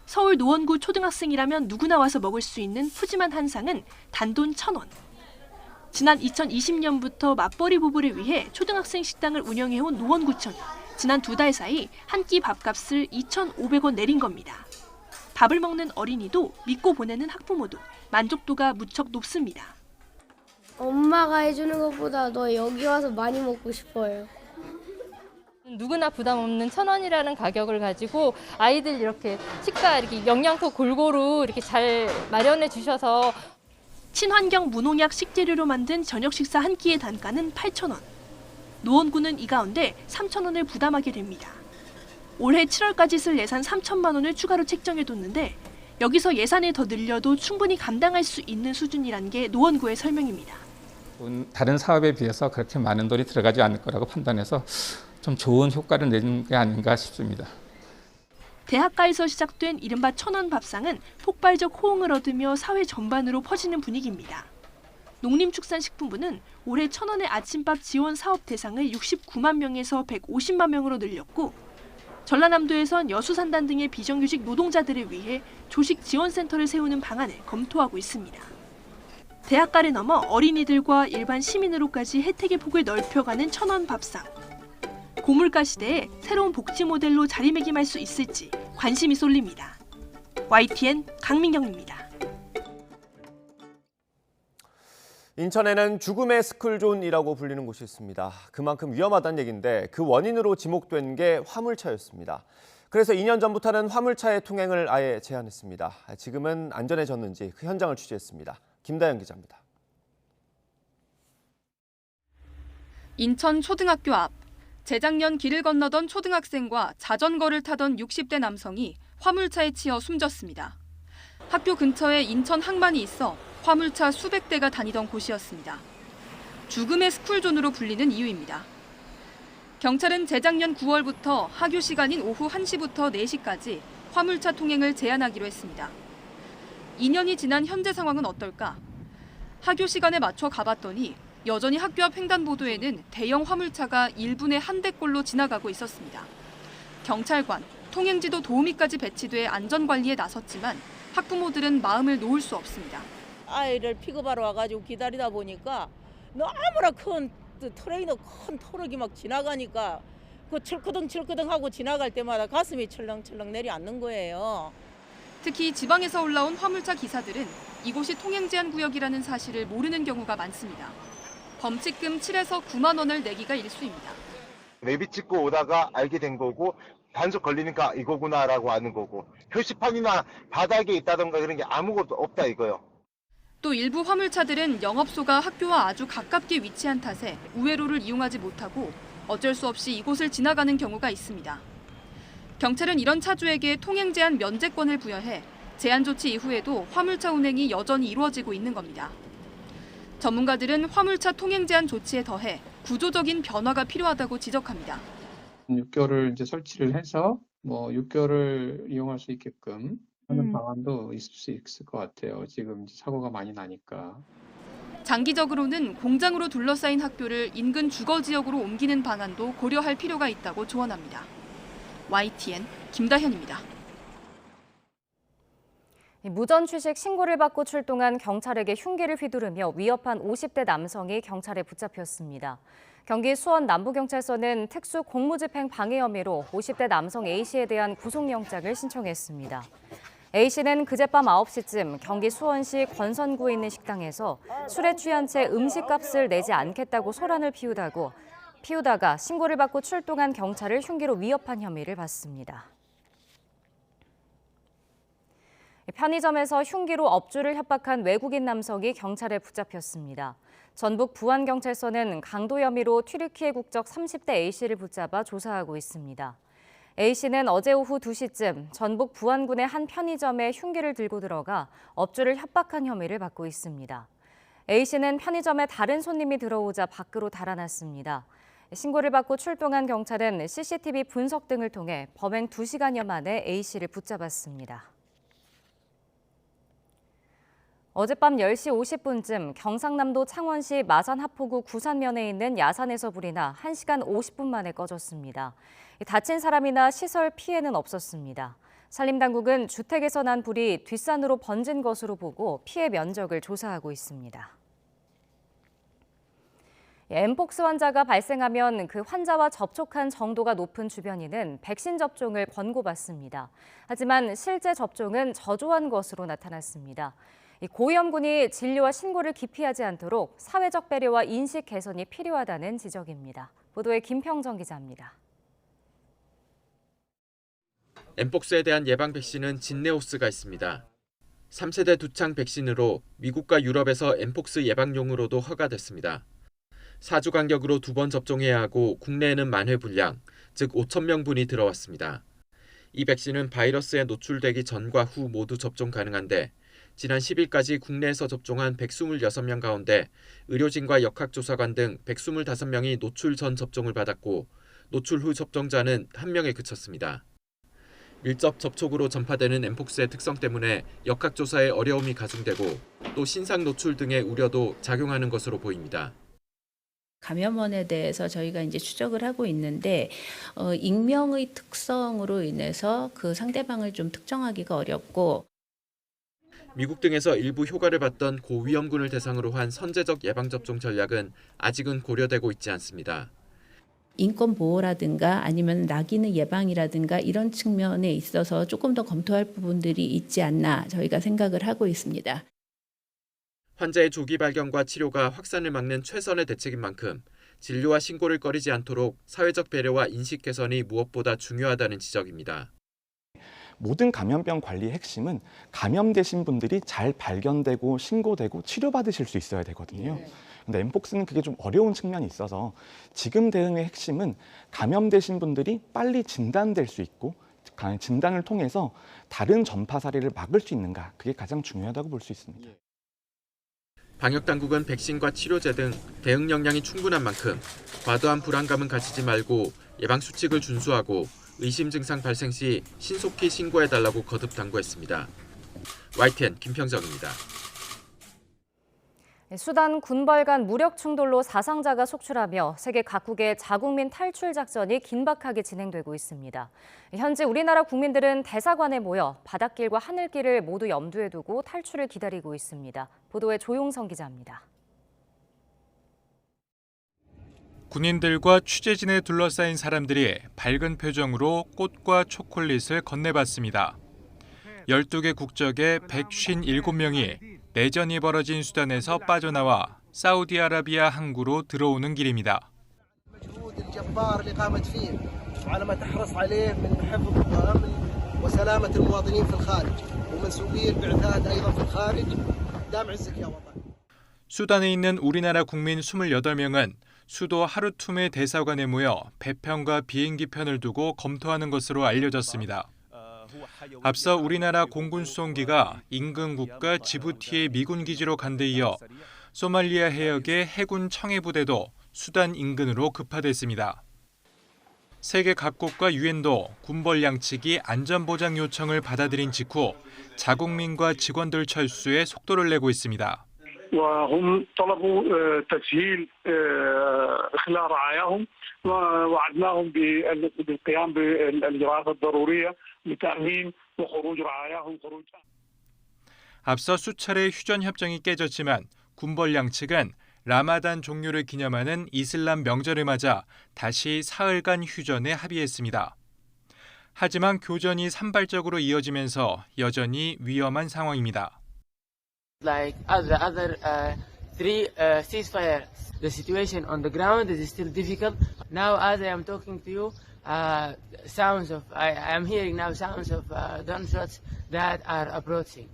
서울 노원구 초등학생이라면 누구나 와서 먹을 수 있는 푸짐한 한상은 단돈 1,000원. 지난 2020년부터 맞벌이 부부를 위해 초등학생 식당을 운영해온 노원구청이 지난 2달 사이 한 끼 밥값을 2,500원 내린 겁니다. 밥을 먹는 어린이도 믿고 보내는 학부모도 만족도가 무척 높습니다. 엄마가 해주는 것보다 너 여기 와서 많이 먹고 싶어요. 누구나 부담 없는 1,000원이라는 가격을 가지고 아이들 이렇게 식사 이렇게 영양소 골고루 이렇게 잘 마련해 주셔서 친환경 무농약 식재료로 만든 저녁 식사 한 끼의 단가는 8,000원. 노원구는 이 가운데 3,000원을 부담하게 됩니다. 올해 7월까지 쓸 예산 3천만 원을 추가로 책정해뒀는데 여기서 예산을 더 늘려도 충분히 감당할 수 있는 수준이라는 게 노원구의 설명입니다. 다른 사업에 비해서 그렇게 많은 돈이 들어가지 않을 거라고 판단해서 좀 좋은 효과를 내는 게 아닌가 싶습니다. 대학가에서 시작된 이른바 1,000원 밥상은 폭발적 호응을 얻으며 사회 전반으로 퍼지는 분위기입니다. 농림축산식품부는 올해 1,000원의 아침밥 지원 사업 대상을 69만 명에서 150만 명으로 늘렸고 전라남도에선 여수산단 등의 비정규직 노동자들을 위해 조식 지원센터를 세우는 방안을 검토하고 있습니다. 대학가를 넘어 어린이들과 일반 시민으로까지 혜택의 폭을 넓혀가는 1,000원 밥상. 고물가 시대에 새로운 복지 모델로 자리매김할 수 있을지 관심이 쏠립니다. YTN 강민경입니다. 인천에는 죽음의 스쿨존이라고 불리는 곳이 있습니다. 그만큼 위험하다는 얘기인데 그 원인으로 지목된 게 화물차였습니다. 그래서 2년 전부터는 화물차의 통행을 아예 제한했습니다. 지금은 안전해졌는지 그 현장을 취재했습니다. 김다영 기자입니다. 인천 초등학교 앞. 재작년 길을 건너던 초등학생과 자전거를 타던 60대 남성이 화물차에 치여 숨졌습니다. 학교 근처에 인천 항만이 있어 화물차 수백 대가 다니던 곳이었습니다. 죽음의 스쿨존으로 불리는 이유입니다. 경찰은 재작년 9월부터 하교 시간인 오후 1시부터 4시까지 화물차 통행을 제한하기로 했습니다. 2년이 지난 현재 상황은 어떨까? 하교 시간에 맞춰 가봤더니 여전히 학교 앞 횡단보도에는 대형 화물차가 1분에 한 대꼴로 지나가고 있었습니다. 경찰관, 통행지도 도우미까지 배치돼 안전관리에 나섰지만 학부모들은 마음을 놓을 수 없습니다. 아이를 픽업하러 와가지고 기다리다 보니까 너무나 큰 트레이너 큰 트럭이 막 지나가니까 그 철끄덩철끄덩 하고 지나갈 때마다 가슴이 철렁철렁 내려앉는 거예요. 특히 지방에서 올라온 화물차 기사들은 이곳이 통행 제한 구역이라는 사실을 모르는 경우가 많습니다. 범칙금 7에서 9만 원을 내기가 일쑤입니다. 내비 찍고 오다가 알게 된 거고 단속 걸리니까 이거구나라고 아는 거고 표시판이나 바닥에 있다던가 그런 게 아무것도 없다 이거요. 또 일부 화물차들은 영업소가 학교와 아주 가깝게 위치한 탓에 우회로를 이용하지 못하고 어쩔 수 없이 이곳을 지나가는 경우가 있습니다. 경찰은 이런 차주에게 통행 제한 면제권을 부여해 제한 조치 이후에도 화물차 운행이 여전히 이루어지고 있는 겁니다. 전문가들은 화물차 통행 제한 조치에 더해 구조적인 변화가 필요하다고 지적합니다. 6개월을 이제 설치를 해서 6개월을 이용할 수 있게끔 하는 방안도 있을 수 있을 것 같아요. 지금 사고가 많이 나니까. 장기적으로는 공장으로 둘러싸인 학교를 인근 주거 지역으로 옮기는 방안도 고려할 필요가 있다고 조언합니다. YTN 김다현입니다. 무전 취식 신고를 받고 출동한 경찰에게 흉기를 휘두르며 위협한 50대 남성이 경찰에 붙잡혔습니다. 경기 수원 남부경찰서는 특수 공무집행 방해 혐의로 50대 남성 A씨에 대한 구속영장을 신청했습니다. A씨는 그젯밤 9시쯤 경기 수원시 권선구에 있는 식당에서 술에 취한 채 음식값을 내지 않겠다고 소란을 피우다가 신고를 받고 출동한 경찰을 흉기로 위협한 혐의를 받습니다. 편의점에서 흉기로 업주를 협박한 외국인 남성이 경찰에 붙잡혔습니다. 전북 부안경찰서는 강도 혐의로 튀르키예 국적 30대 A씨를 붙잡아 조사하고 있습니다. A씨는 어제 오후 2시쯤 전북 부안군의 한 편의점에 흉기를 들고 들어가 업주를 협박한 혐의를 받고 있습니다. A씨는 편의점에 다른 손님이 들어오자 밖으로 달아났습니다. 신고를 받고 출동한 경찰은 CCTV 분석 등을 통해 범행 2시간여 만에 A씨를 붙잡았습니다. 어젯밤 10시 50분쯤 경상남도 창원시 마산하포구 구산면에 있는 야산에서 불이 나 1시간 50분 만에 꺼졌습니다. 다친 사람이나 시설 피해는 없었습니다. 산림당국은 주택에서 난 불이 뒷산으로 번진 것으로 보고 피해 면적을 조사하고 있습니다. 엠폭스 환자가 발생하면 그 환자와 접촉한 정도가 높은 주변인은 백신 접종을 권고받습니다. 하지만 실제 접종은 저조한 것으로 나타났습니다. 고위험군이 진료와 신고를 기피하지 않도록 사회적 배려와 인식 개선이 필요하다는 지적입니다. 보도에 김평정 기자입니다. 엠폭스에 대한 예방 백신은 진네오스가 있습니다. 3세대 두창 백신으로 미국과 유럽에서 엠폭스 예방용으로도 허가됐습니다. 4주 간격으로 2번 접종해야 하고 국내에는 만회 분량, 즉 5,000명분이 들어왔습니다. 이 백신은 바이러스에 노출되기 전과 후 모두 접종 가능한데 지난 10일까지 국내에서 접종한 126명 가운데 의료진과 역학조사관 등 125명이 노출 전 접종을 받았고 노출 후 접종자는 1명에 그쳤습니다. 밀접 접촉으로 전파되는 엠폭스의 특성 때문에 역학조사에 어려움이 가중되고 또 신상 노출 등의 우려도 작용하는 것으로 보입니다. 감염원에 대해서 저희가 이제 추적을 하고 있는데 익명의 특성으로 인해서 그 상대방을 좀 특정하기가 어렵고 미국 등에서 일부 효과를 봤던 고위험군을 대상으로 한 선제적 예방접종 전략은 아직은 고려되고 있지 않습니다. 인권 보호라든가 아니면 낙인의 예방이라든가 이런 측면에 있어서 조금 더 검토할 부분들이 있지 않나 저희가 생각을 하고 있습니다. 환자의 조기 발견과 치료가 확산을 막는 최선의 대책인 만큼 진료와 신고를 꺼리지 않도록 사회적 배려와 인식 개선이 무엇보다 중요하다는 지적입니다. 모든 감염병 관리의 핵심은 감염되신 분들이 잘 발견되고 신고되고 치료받으실 수 있어야 되거든요. 근데 엠폭스는 그게 좀 어려운 측면이 있어서 지금 대응의 핵심은 감염되신 분들이 빨리 진단될 수 있고 진단을 통해서 다른 전파 사례를 막을 수 있는가, 그게 가장 중요하다고 볼 수 있습니다. 방역당국은 백신과 치료제 등 대응 역량이 충분한 만큼 과도한 불안감은 가지지 말고 예방수칙을 준수하고 의심 증상 발생 시 신속히 신고해달라고 거듭 당부했습니다. YTN 김평정입니다. 수단 군벌 간 무력 충돌로 사상자가 속출하며 세계 각국의 자국민 탈출 작전이 긴박하게 진행되고 있습니다. 현재 우리나라 국민들은 대사관에 모여 바닷길과 하늘길을 모두 염두에 두고 탈출을 기다리고 있습니다. 보도에 조용성 기자입니다. 군인들과 취재진에 둘러싸인 사람들이 밝은 표정으로 꽃과 초콜릿을 건네받습니다. 12개 국적의 157명이 내전이 벌어진 수단에서 빠져나와 사우디아라비아 항구로 들어오는 길입니다. 수단에 있는 우리나라 국민 28명은 수도 하르툼의 대사관에 모여 배편과 비행기 편을 두고 검토하는 것으로 알려졌습니다. 앞서 우리나라 공군 수송기가 인근 국가 지부티의 미군 기지로 간 데 이어 소말리아 해역의 해군 청해부대도 수단 인근으로 급파됐습니다. 세계 각국과 유엔도 군벌 양측이 안전보장 요청을 받아들인 직후 자국민과 직원들 철수에 속도를 내고 있습니다. وهم طلبوا تسهيل إخلاء رعاياهم ووعدناهم بالقيام بالإجراءات الضرورية لتأمين وخروج رعاياهم خروج. 앞서 수차례 휴전 협정이 깨졌지만 군벌 양측은 라마단 종료를 기념하는 이슬람 명절을 맞아 다시 사흘간 휴전에 합의했습니다. 하지만 교전이 산발적으로 이어지면서 여전히 위험한 상황입니다. Like other three ceasefires, the situation on the ground is still difficult. Now, as I am talking to you, I am hearing now sounds of gunshots that are approaching.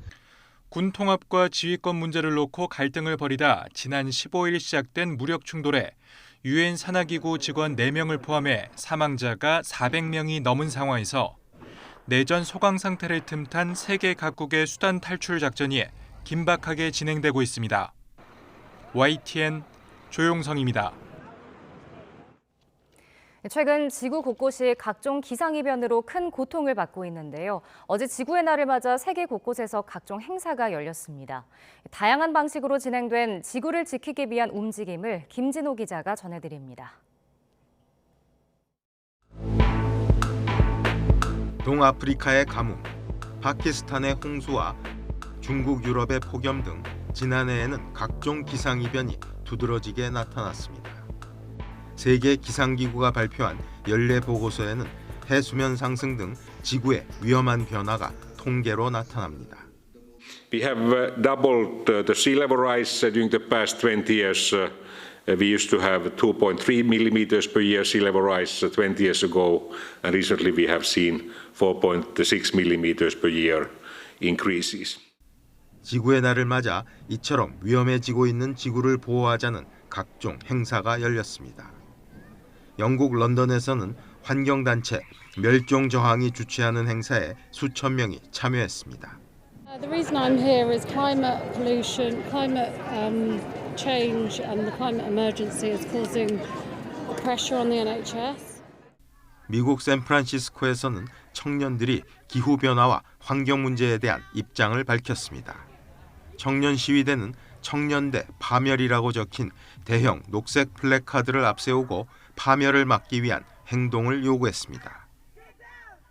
군 통합과 지휘권 문제를 놓고 갈등을 벌이다 지난 15일 시작된 무력 충돌에 유엔 산하기구 직원 4명을 포함해 사망자가 400명이 넘은 상황에서 내전 소강 상태를 틈탄 세계 각국의 수단 탈출 작전이 긴박하게 진행되고 있습니다. YTN 조용성입니다. 최근 지구 곳곳이 각종 기상이변으로 큰 고통을 받고 있는데요. 어제 지구의 날을 맞아 세계 곳곳에서 각종 행사가 열렸습니다. 다양한 방식으로 진행된 지구를 지키기 위한 움직임을 김진호 기자가 전해드립니다. 동아프리카의 가뭄, 파키스탄의 홍수와 중국, 유럽의 폭염 등 지난해에는 각종 기상이변이 두드러지게 나타났습니다. 세계 기상기구가 발표한 연례 보고서에는 해수면 상승 등 지구의 위험한 변화가 통계로 나타납니다. We have doubled the sea level rise during the past 20 years. We used to have 2.3 millimeters per year sea level rise 20 years ago, and recently we have seen 4.6 millimeters per year increases. 지구의 날을 맞아 이처럼 위험해지고 있는 지구를 보호하자는 각종 행사가 열렸습니다. 영국 런던에서는 환경단체 멸종저항이 주최하는 행사에 수천 명이 참여했습니다. The reason I'm here is climate pollution, climate change and the climate emergency is causing pressure on the NHS. 미국 샌프란시스코에서는 청년들이 기후변화와 환경 문제에 대한 입장을 밝혔습니다. 청년 시위대는 청년대 파멸이라고 적힌 대형 녹색 플래카드를 앞세우고 파멸을 막기 위한 행동을 요구했습니다.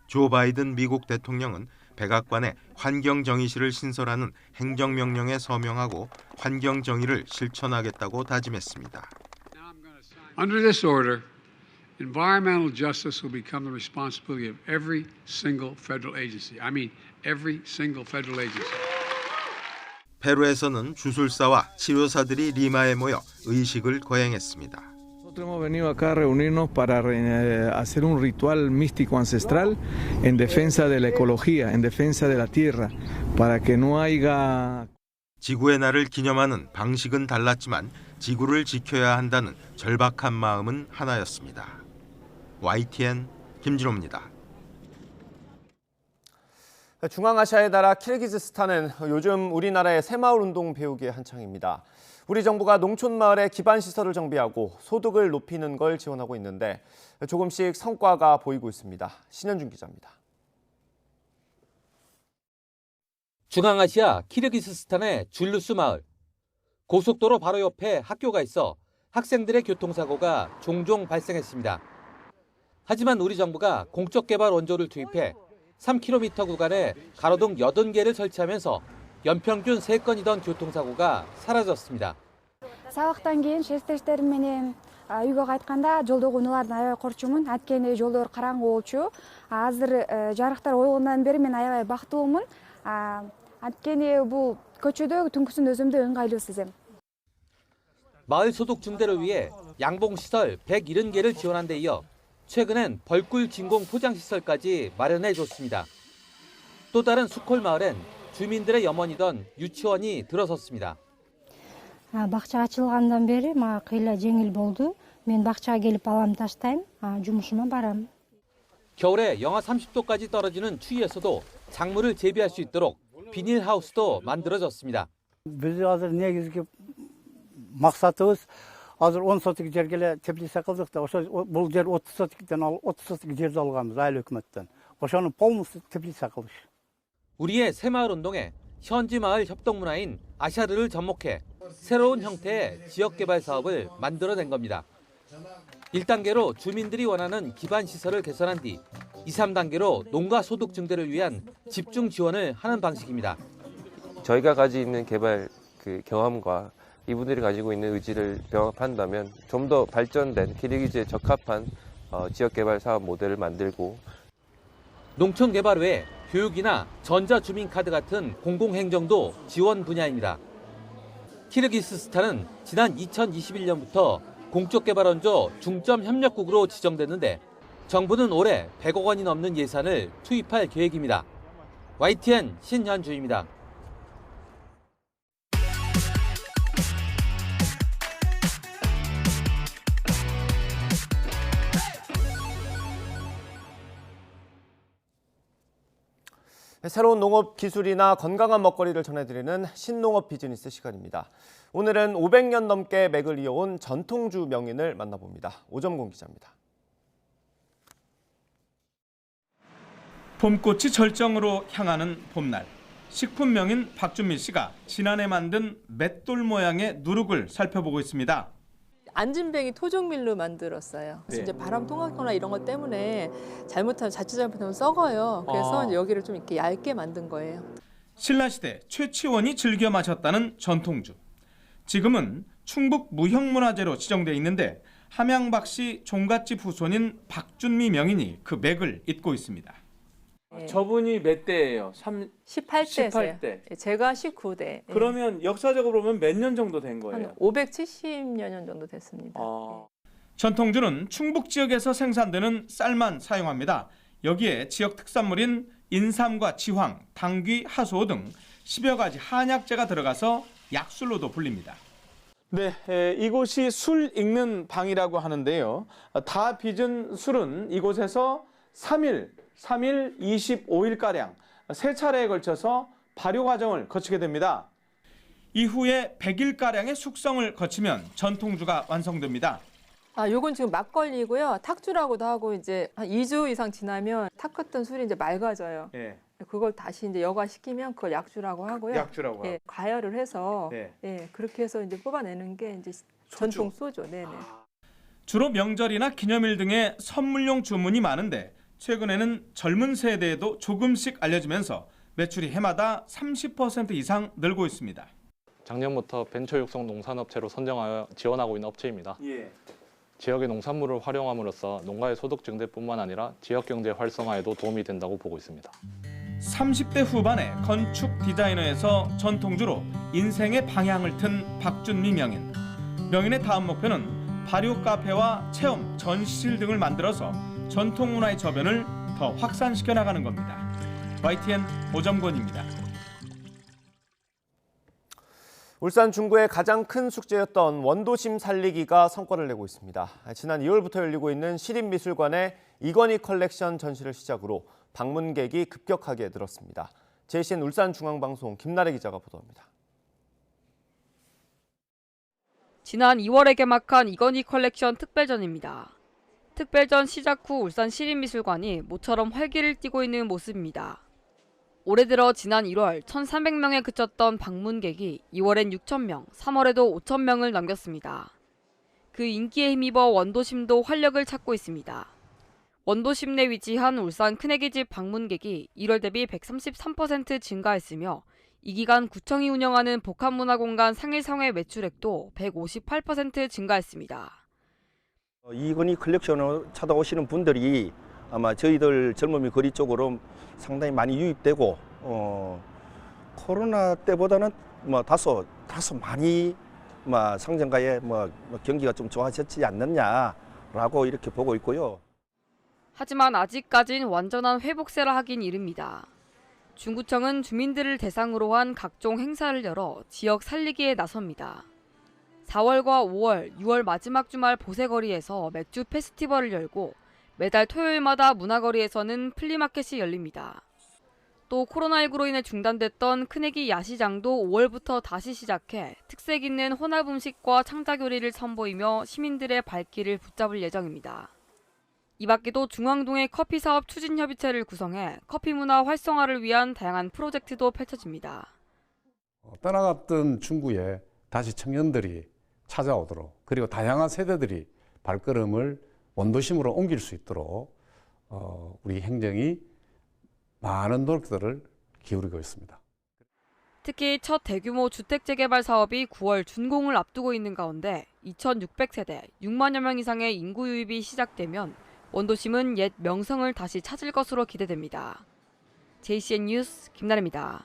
조 바이든 미국 대통령은 백악관에 환경정의실을 신설하는 행정명령에 서명하고 환경정의를 실천하겠다고 다짐했습니다. Under this order, Environmental justice will become the responsibility of every single federal agency. I mean, every single federal agency. 페루에서는 주술사와 치료사들이 리마에 모여 의식을 거행했습니다. Nosotros hemos venido acá a reunirnos para hacer un ritual místico ancestral en defensa de la ecología, en defensa de la tierra, para que no haya. 지구의 날을 기념하는 방식은 달랐지만 지구를 지켜야 한다는 절박한 마음은 하나였습니다. YTN 김진호입니다. 중앙아시아의 나라 키르기즈스탄은 요즘 우리나라의 새마을 운동 배우기에 한창입니다. 우리 정부가 농촌 마을에 기반 시설을 정비하고 소득을 높이는 걸 지원하고 있는데 조금씩 성과가 보이고 있습니다. 신현준 기자입니다. 중앙아시아 키르기스스탄의 줄루스 마을. 고속도로 바로 옆에 학교가 있어 학생들의 교통사고가 종종 발생했습니다. 하지만 우리 정부가 공적 개발 원조를 투입해 3km 구간에 가로등 80개를 설치하면서 연평균 3건이던 교통사고가 사라졌습니다. Сабактан кийин шестериштерим менен үйгө кайтканда жолдогу унаалардын аябай корчумун. Анткени жолдор караңгы болчу. Азыр жарыктар койгондон бери мен аябай бактылуумун. Анткени бул көчөдө түнкүсүн өзүмдө ыңгайлуу сезем. 마을 소득 증대를 위해 양봉시설 170개를 지원한 데 이어 최근엔 벌꿀 진공 포장시설까지 마련해줬습니다. 또 다른 수콜 마을엔 주민들의 염원이던 유치원이 들어섰습니다. Бакча ачылгандан бери мага кыйла жеңил болду. Мен бакчага келип балам таштайм, жумушума барам. 겨울에 영하 30도까지 떨어지는 추위에서도 작물을 재배할 수 있도록 비닐하우스도 만들어졌습니다. Biz hazır negizgi maksatımız hazır 10 sotik жерге теплица кылдык да, ошо бул жер 30 сотиктен 30 сотик жерди алганбыз айыл өкмөттөн. Ошону полностью теплица кылыш. 우리의 새마을 운동에 현지 마을 협동 문화인 아샤르를 접목해 새로운 형태의 지역개발 사업을 만들어낸 겁니다. 1단계로 주민들이 원하는 기반 시설을 개선한 뒤 2, 3단계로 농가 소득 증대를 위한 집중 지원을 하는 방식입니다. 저희가 가지고 있는 개발 경험과 이분들이 가지고 있는 의지를 병합한다면 좀 더 발전된 키르기즈에 적합한 지역개발 사업 모델을 만들고 농촌 개발 외에 교육이나 전자주민카드 같은 공공행정도 지원 분야입니다. 키르기스스탄은 지난 2021년부터 공적개발원조 중점협력국으로 지정됐는데 정부는 올해 100억 원이 넘는 예산을 투입할 계획입니다. YTN 신현주입니다. 새로운 농업 기술이나 건강한 먹거리를 전해드리는 신농업 비즈니스 시간입니다. 오늘은 500년 넘게 맥을 이어온 전통주 명인을 만나봅니다. 오점공 기자입니다. 봄꽃이 절정으로 향하는 봄날. 식품 명인 박준민 씨가 지난해 만든 맷돌 모양의 누룩을 살펴보고 있습니다. 안진뱅이 토종밀로 만들었어요. 그래서 이제 바람 통하거나 이런 것 때문에 자칫 잘못하면 썩어요. 그래서 여기를 좀 이렇게 얇게 만든 거예요. 신라시대 최치원이 즐겨 마셨다는 전통주. 지금은 충북 무형문화재로 지정돼 있는데 함양박씨 종갓집 후손인 박준미 명인이 그 맥을 잇고 있습니다. 저분이 몇 대예요? 18대세요. 제가 19대. 그러면 역사적으로 보면 몇 년 정도 된 거예요? 한 570여 년 정도 됐습니다. 전통주는 충북 지역에서 생산되는 쌀만 사용합니다. 여기에 지역 특산물인 인삼과 지황, 당귀, 하수오 등 10여 가지 한약재가 들어가서 약술로도 불립니다. 네, 이곳이 술 익는 방이라고 하는데요. 다 빚은 술은 이곳에서 3일 25일가량 세 차례에 걸쳐서 발효 과정을 거치게 됩니다. 이후에 100일가량의 숙성을 거치면 전통주가 완성됩니다. 요건 지금 막걸리고요. 탁주라고도 하고 이제 한 2주 이상 지나면 탁했던 술이 이제 맑아져요. 예. 그걸 다시 이제 여과시키면 그걸 약주라고 하고요. 약주라고 하고. 과열을 해서 예. 그렇게 해서 이제 뽑아내는 게 이제 전통 소주. 네네. 주로 명절이나 기념일 등의 선물용 주문이 많은데 최근에는 젊은 세대에도 조금씩 알려지면서 매출이 해마다 30% 이상 늘고 있습니다. 작년부터 벤처 육성 농산업체로 선정하여 지원하고 있는 업체입니다. 예. 지역의 농산물을 활용함으로써 농가의 소득 증대뿐만 아니라 지역 경제 활성화에도 도움이 된다고 보고 있습니다. 30대 후반의 건축 디자이너에서 전통주로 인생의 방향을 튼 박준미 명인. 명인의 다음 목표는 발효 카페와 체험, 전시실 등을 만들어서 전통 문화의 저변을 더 확산시켜 나가는 겁니다. YTN 오정권입니다. 울산 중구의 가장 큰 숙제였던 원도심 살리기가 성과를 내고 있습니다. 지난 2월부터 열리고 있는 시립미술관의 이건희 컬렉션 전시를 시작으로 방문객이 급격하게 늘었습니다. JCN 울산중앙방송 김나래 기자가 보도합니다. 지난 2월에 개막한 이건희 컬렉션 특별전입니다. 특별전 시작 후 울산 시립미술관이 모처럼 활기를 띠고 있는 모습입니다. 올해 들어 지난 1월 1,300명에 그쳤던 방문객이 2월엔 6,000명, 3월에도 5,000명을 넘겼습니다. 그 인기에 힘입어 원도심도 활력을 찾고 있습니다. 원도심 내 위치한 울산 큰애기집 방문객이 1월 대비 133% 증가했으며 이 기간 구청이 운영하는 복합문화공간 상일상회 매출액도 158% 증가했습니다. 이건희 컬렉션을 찾아오시는 분들이 아마 저희들 젊은이 거리 쪽으로 상당히 많이 유입되고 코로나 때보다는 다소 많이 상점가의 경기가 좀 좋아졌지 않느냐라고 이렇게 보고 있고요. 하지만 아직까진 완전한 회복세라 하긴 이릅니다. 중구청은 주민들을 대상으로 한 각종 행사를 열어 지역 살리기에 나섭니다. 4월과 5월, 6월 마지막 주말 보세거리에서 맥주 페스티벌을 열고 매달 토요일마다 문화거리에서는 플리마켓이 열립니다. 또 코로나19로 인해 중단됐던 큰애기 야시장도 5월부터 다시 시작해 특색 있는 혼합 음식과 창작 요리를 선보이며 시민들의 발길을 붙잡을 예정입니다. 이 밖에도 중앙동의 커피사업 추진협의체를 구성해 커피 문화 활성화를 위한 다양한 프로젝트도 펼쳐집니다. 떠나갔던 중구에 다시 청년들이 찾아오도록 그리고 다양한 세대들이 발걸음을 원도심으로 옮길 수 있도록 우리 행정이 많은 노력들을 기울이고 있습니다. 특히 첫 대규모 주택 재개발 사업이 9월 준공을 앞두고 있는 가운데 2,600세대, 6만여 명 이상의 인구 유입이 시작되면 원도심은 옛 명성을 다시 찾을 것으로 기대됩니다. JCN 뉴스 김나래입니다.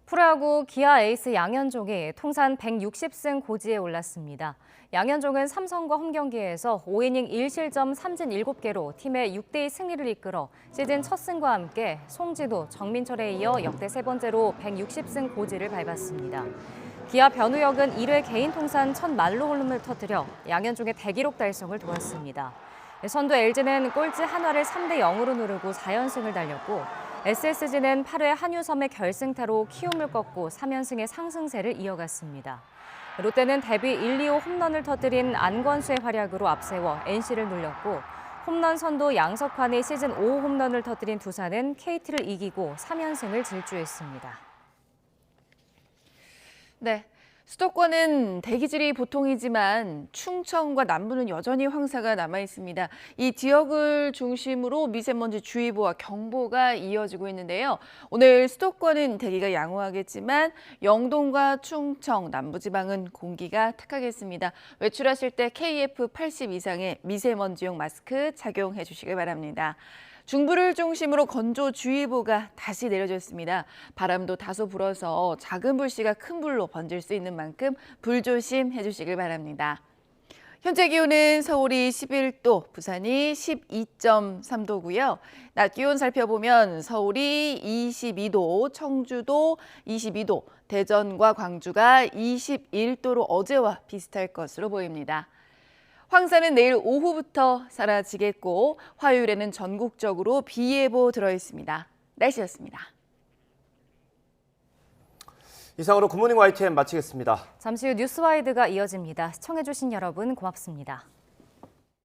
프로야구 기아 에이스 양현종이 통산 160승 고지에 올랐습니다. 양현종은 삼성과 홈경기에서 5이닝 1실점 3진 7개로 팀의 6대2 승리를 이끌어 시즌 첫 승과 함께 송진우, 정민철에 이어 역대 세 번째로 160승 고지를 밟았습니다. 기아 변우혁은 1회 개인 통산 첫 말로 홈런을 터뜨려 양현종의 대기록 달성을 도왔습니다. 선두 LG는 꼴찌 한화를 3대0으로 누르고 4연승을 달렸고 SSG는 8회 한유섬의 결승타로 키움을 꺾고 3연승의 상승세를 이어갔습니다. 롯데는 데뷔 1, 2호 홈런을 터뜨린 안건수의 활약으로 앞세워 NC를 눌렸고 홈런 선도 양석환이 시즌 5호 홈런을 터뜨린 두산은 KT를 이기고 3연승을 질주했습니다. 네. 수도권은 대기질이 보통이지만 충청과 남부는 여전히 황사가 남아 있습니다. 이 지역을 중심으로 미세먼지 주의보와 경보가 이어지고 있는데요. 오늘 수도권은 대기가 양호하겠지만 영동과 충청, 남부지방은 공기가 탁하겠습니다. 외출하실 때 KF80 이상의 미세먼지용 마스크 착용해 주시길 바랍니다. 중부를 중심으로 건조주의보가 다시 내려졌습니다. 바람도 다소 불어서 작은 불씨가 큰 불로 번질 수 있는 만큼 불조심해 주시길 바랍니다. 현재 기온은 서울이 11도, 부산이 12.3도고요. 낮 기온 살펴보면 서울이 22도, 청주도 22도, 대전과 광주가 21도로 어제와 비슷할 것으로 보입니다. 황사는 내일 오후부터 사라지겠고 화요일에는 전국적으로 비 예보 들어있습니다. 날씨였습니다. 이상으로 굿모닝 YTN 마치겠습니다. 잠시 후 뉴스와이드가 이어집니다. 시청해주신 여러분 고맙습니다.